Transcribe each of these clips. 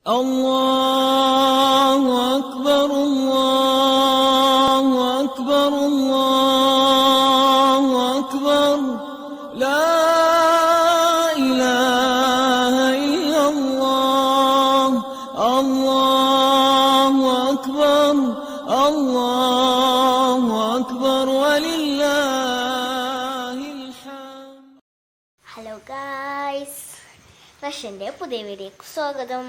الله أكبر الله أكبر الله أكبر لا إله إلا الله الله أكبر الله أكبر ولله الحمد. Hello guys, റഷ്യൻ്റെ പുതിയ വീഡിയോക്ക് സ്വാഗതം.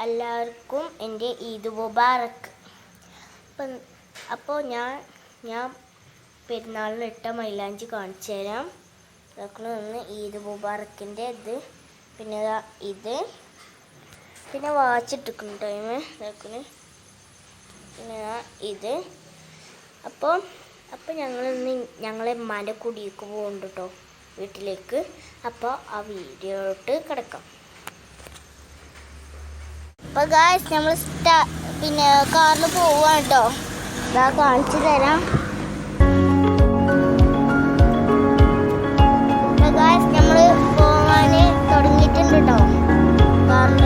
എല്ലാവർക്കും എൻ്റെ ഈദ് മുബാറക്ക്. അപ്പോൾ ഞാൻ പെരുന്നാളിന് ഇട്ട മൈലാഞ്ചി കാണിച്ചു തരാം. അതൊക്കെ ഒന്ന് ഈദ് മുബാറക്കിൻ്റെ ഇത്, പിന്നെ ഇത്, പിന്നെ വാച്ചിട്ടിരിക്കുന്ന ടൈം ഇതൊക്കെ, പിന്നെ ഇത്. അപ്പോൾ ഞങ്ങളെ ഉമ്മാൻ്റെ കുടിയേക്ക് പോകുന്നുണ്ട് കേട്ടോ, വീട്ടിലേക്ക്. അപ്പോൾ ആ വീഡിയോട്ട് കിടക്കാം. അപ്പോൾ ഗായ്സ്, നമ്മൾ പിന്നെ കാറിൽ പോവാണ് കേട്ടോ. ഇതാ കാണിച്ചു തരാം. അപ്പോൾ ഗായ്സ്, നമ്മൾ പോവാൻ തുടങ്ങിയിട്ടുണ്ട് കേട്ടോ കാറിൽ.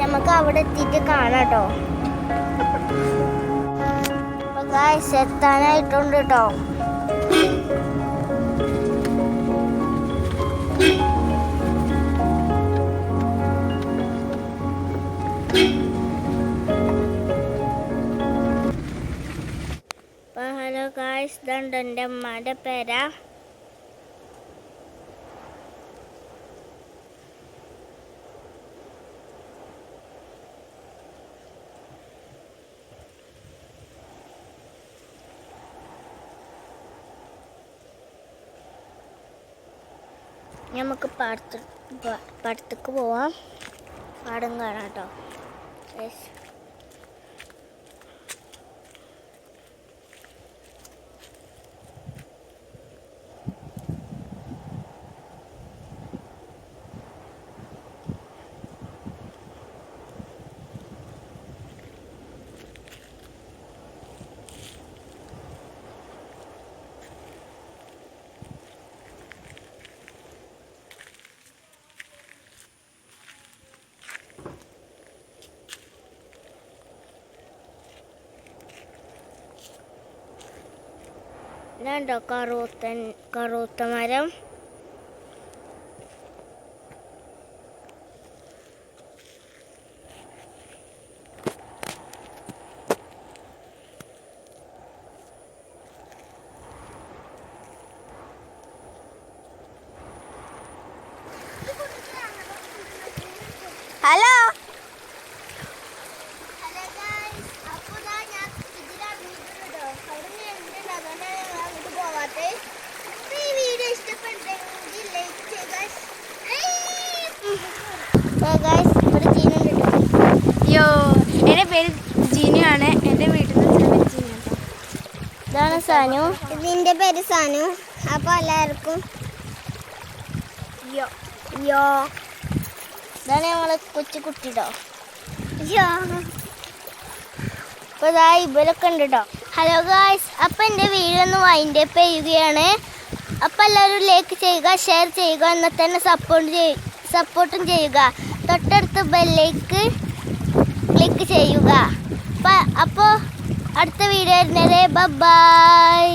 നമുക്ക് അവിടെ എത്തിയിട്ട് കാണാം കേട്ടോ. അപ്പൊ ഗായ്സ്, എത്താനായിട്ടുണ്ട് കേട്ടോ. ഹലോ ഗായ്സ്, ഇതുണ്ട് എൻ്റെ അമ്മയുടെ പേര. നമുക്ക് പാടത്തേക്ക് പോവാം, പാടം കാണാം കേട്ടോ. ഇതുണ്ടോ കറുത്ത മരം. ഹലോ എൻ്റെ പേര് ജീനുവാണ്. എൻ്റെ വീട്ടിൽ നിന്ന് ഇതാണ് സാനു. ഇതിൻ്റെ പേര് സാനു. അപ്പോൾ എല്ലാവർക്കും ഇതാണ് നമ്മളെ കൊച്ചു കുട്ടിട്ടോ. അപ്പോൾ ഇതാ ഇവരൊക്കെ ഉണ്ട് കേട്ടോ. ഹലോ ഗായ്സ്, അപ്പം എൻ്റെ വീഡിയോ ഒന്ന് വൈൻഡ് അപ്പ് ചെയ്യുകയാണ്. അപ്പം എല്ലാവരും ലൈക്ക് ചെയ്യുക, ഷെയർ ചെയ്യുക, എന്നാൽ തന്നെ സപ്പോർട്ടും ചെയ്യുക. തൊട്ടടുത്ത് ബെല്ലേക്ക് ക്ലിക്ക് ചെയ്യുക. അപ്പോൾ അടുത്ത വീഡിയോ വരുന്നത് ബൈ.